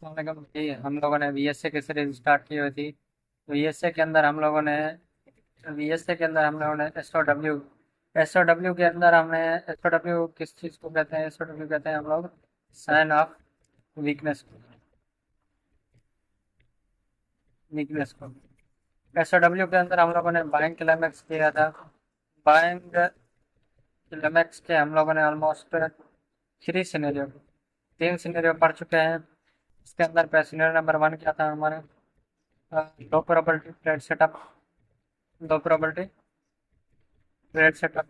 वालेकुम जी। हम लोगों ने वीएसए की सीरीज स्टार्ट की हुई थी। वीएसए के अंदर हम लोगों ने वीएसए के अंदर हम लोगों ने एसओडब्ल्यू के अंदर हमने एसओडब्ल्यू किस चीज़ को कहते हैं? एसओडब्ल्यू कहते हैं हम लोग साइन ऑफ वीकनेस को। एसओडब्ल्यू के अंदर हम लोगों ने बाइंग क्लाइमैक्स किया था। बाइंग क्लाइमैक्स के हम लोगों ने ऑलमोस्ट थ्री सिनेरियो तीन सिनेरियो पढ़ चुके हैं। इसके अंदर पे सिनेरियो नंबर वन क्या था हमारा? Low probability trade setup. Low probability trade setup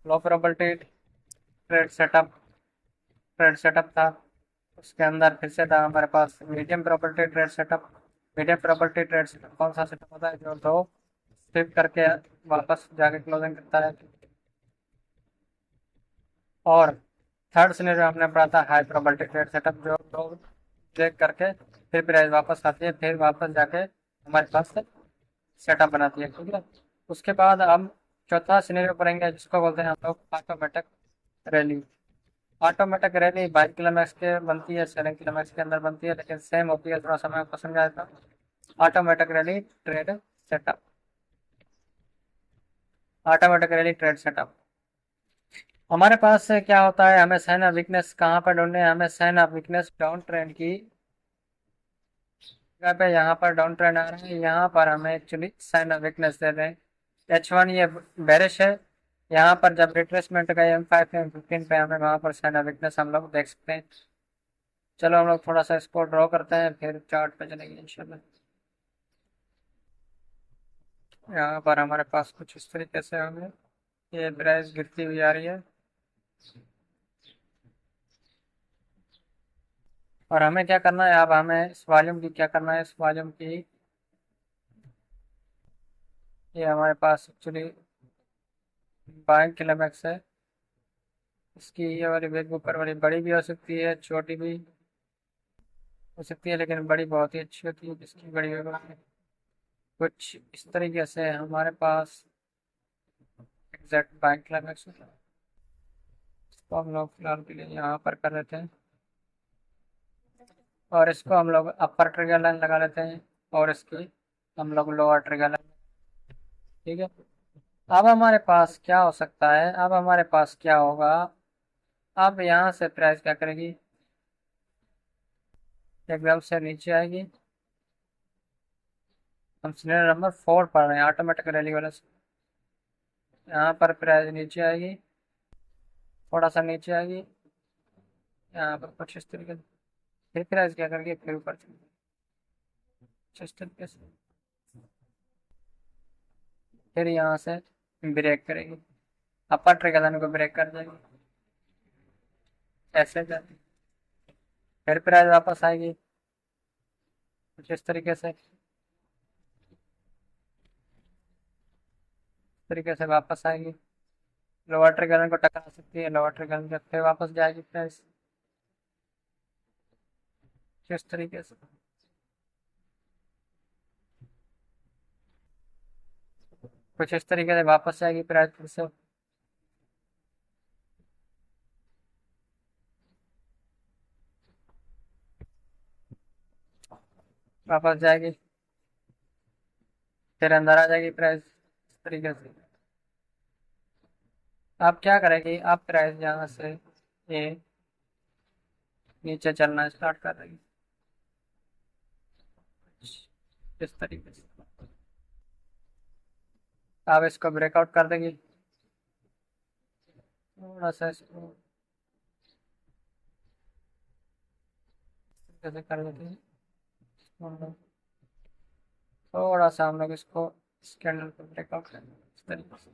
low probability trade setup था। उसके अंदर फिर से था हमारे पास medium probability trade setup. Medium probability trade setup कौन सा सेटअप होता है? जो दो फ्लिप करके वापस जाके क्लोजिंग करता है। और थर्ड सिनेरियो हमने पढ़ा था हाई प्रोबेबिलिटी ट्रेड सेटअप, जो दो ब्रेक करके फिर प्राइस वापस आती है, फिर वापस जाके हमारे पास सेटअप बनाती है। ठीक है। उसके बाद हम चौथा सिनेरियो पढ़ेंगे जिसको बोलते हैं हम लोग automatic rally. Automatic rally bike climax के बनती है, सेलिंग क्लाइमैक्स के अंदर बनती है, लेकिन सेम होती है। थोड़ा सा मैं आपको समझा देता हूँ। Automatic rally trade setup automatic rally trade setup हमारे पास से क्या होता है? हमें साइन ऑफ वीकनेस कहाँ पर ढूंढनी है? हमें sign of weakness down trend की जगह पे, यहाँ पर डाउन ट्रेंड आ रहा है, यहाँ पर हमें एक्चुअली साइन ऑफ वीकनेस दे दें। H1 ये बेरिश है। यहाँ पर जब रिट्रेसमेंट का M5 पे M15 पे हमें वहाँ पर साइन ऑफ वीकनेस हम लोग देख सकते हैं। चलो हम लोग थोड़ा सा इसको ड्रॉ करते हैं, फिर चार्ट पे चलेंगे इंशाल्लाह। यहाँ पर हमारे पास कुछ इस तरीके से हमें ये प्राइस गिरती हुई आ रही है। और हमें क्या करना है? अब हमें इस वॉल्यूम की क्या करना है? इस वॉल्यूम की ये हमारे पास एक्चुअली बाइंग क्लाइमैक्स है। इसकी ये वाली वेग ऊपर वाली बड़ी भी हो सकती है, छोटी भी हो सकती है, लेकिन बड़ी बहुत ही अच्छी होती है जिसकी बड़ी वेग होती है। कुछ इस तरीके से हमारे पास एग्जैक्ट बाइंग क्लाइमैक्स होता है। इसको हम लोग फिलहाल के लिए यहाँ पर कर लेते हैं, और इसको हम लोग अपर ट्रिगर लाइन लगा लेते हैं, और इसकी हम लोग लोअर ट्रिगर लाइन। ठीक है। अब हमारे पास क्या हो सकता है? अब हमारे पास क्या होगा? अब यहाँ से प्राइस क्या करेगी? एकदम से नीचे आएगी। हम सिनेरियो नंबर 4 पढ़ रहे हैं ऑटोमेटिक रैली वाले से। यहाँ पर प्राइस नीचे आएगी, थोड़ा सा नीचे आएगी, यहाँ पर कुछ इस तरीके से। फिर प्राइस क्या करेगी? फिर ऊपर चलेगी कुछ इस तरीके से। फिर यहाँ से ब्रेक करेगी, अपर ट्रिगर लाइन को ब्रेक कर देगी, ऐसे जाती। फिर प्राइस वापस आएगी कुछ इस तरीके से वापस आएगी। लोअर ट्रिगर लाइन को टकरा सकती है, लोअर ट्रिगर लाइन के फिर वापस जाएगी प्राइस किस तरीके से। कुछ इस तरीके से वापस जाएगी प्राइस फिर से। वापस जाएगी, फिर अंदर आ जाएगी प्राइस इस तरीके से। अब क्या करेगी? अब प्राइस यहाँ से ये नीचे चलना स्टार्ट कर देगी इस तरीके से। अब इसको ब्रेकआउट कर देगी, थोड़ा सा इसको कैसे कर देते हैं हम लोग। थोड़ा सा हम लोग इसको इस कैंडल को ब्रेकआउट करेंगे इस तरीके से।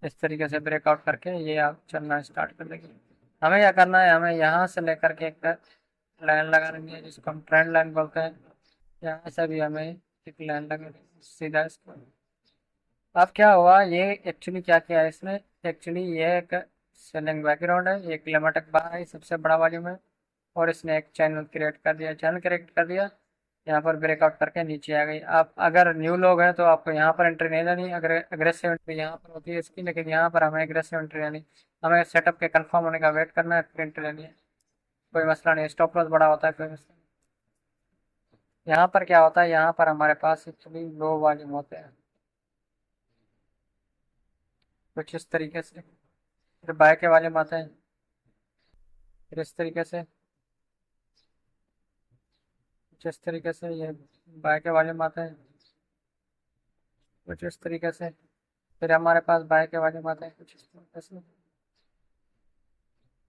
इस तरीके से ब्रेकआउट करके ये आप चलना स्टार्ट कर देंगे। हमें क्या करना है? हमें यहाँ से लेकर के एक लाइन लगानी है जिसको हम ट्रेंड लाइन बोलते हैं। यहाँ से भी हमें एक लाइन लगा सीधा इसको। अब क्या हुआ? ये एक्चुअली क्या किया है इसने? एक्चुअली ये एक सेलिंग बैकग्राउंड है, एक लिमिटेड बार है, सबसे बड़ा वॉल्यूम है, और इसने एक चैनल क्रिएट कर दिया। चैनल क्रिएट कर दिया, यहाँ पर ब्रेकआउट करके नीचे आ गई। आप अगर न्यू लोग हैं तो आपको यहाँ पर एंट्री नहीं लेनी, अगर अग्रेसिव एंट्री यहाँ पर होती है इसकी, लेकिन यहाँ पर हमें अग्रेसिव एंट्री लेनी, हमें सेटअप के कंफर्म होने का वेट करना है फिर एंट्री लेनी है। कोई मसला नहीं, स्टॉप लॉस बड़ा होता है कोई मसला नहीं। यहाँ पर क्या होता है, यहाँ पर हमारे पास एक्चुअली लो वॉल्यूम होते हैं कुछ इस तरीके से, फिर बाय के वॉल्यूम आते हैं फिर इस तरीके से, कुछ इस तरीके से, ये बाय के वॉल्यूम आते हैं कुछ इस तरीके से, फिर हमारे पास बाय के वॉल्यूम आते हैं कुछ इस तरीके से,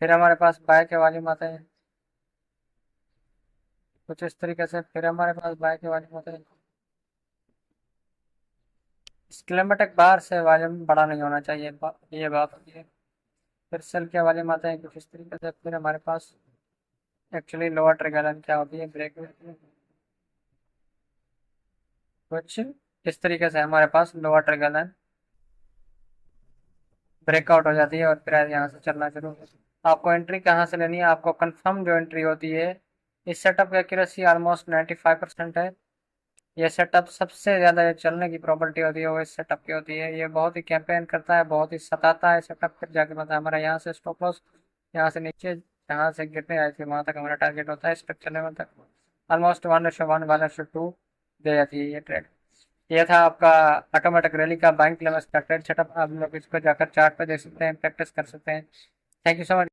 फिर हमारे पास बाय के वॉल्यूम आते हैं कुछ इस तरीके से, फिर हमारे पास बाय के वॉल्यूम आते हैं। स्किलेमेटिक बार से वॉल्यूम बड़ा नहीं होना चाहिए, ये बात होती है। फिर सेल के वॉल्यूम आते हैं कुछ इस तरीके से, फिर हमारे पास एक्चुअली लोअर ट्रिगर लाइन क्या होती है, ब्रेक कुछ इस तरीके से हमारे पास लोअर ट्रिगर लाइन ब्रेकआउट हो जाती है और फिर यहाँ से चलना शुरू होता है। आपको एंट्री कहाँ से लेनी है, आपको कंफर्म जो एंट्री होती है, इस सेटअप की एक्यूरेसी ऑलमोस्ट 95% है। ये सेटअप सबसे ज़्यादा चलने की प्रॉपर्टी होती है वो इस सेटअप की होती है। ये बहुत ही कैंपेन करता है, बहुत ही सताता है सेटअप, फिर जाके मतलब हमारा यहाँ से स्टॉप लॉस, यहाँ से नीचे जहाँ से गिरने आए थे वहाँ तक हमारा टारगेट होता है स्ट्रक्चर लेवल तक, ऑलमोस्ट 1:1 1:2 दे जाती है ये ट्रेड। ये था आपका ऑटोमेटिक रैली का बाइंग क्लेमस का ट्रेड सेटअप। आप लोग इसको जाकर चार्ट पे देख सकते हैं, प्रैक्टिस कर सकते हैं। Thank you so much.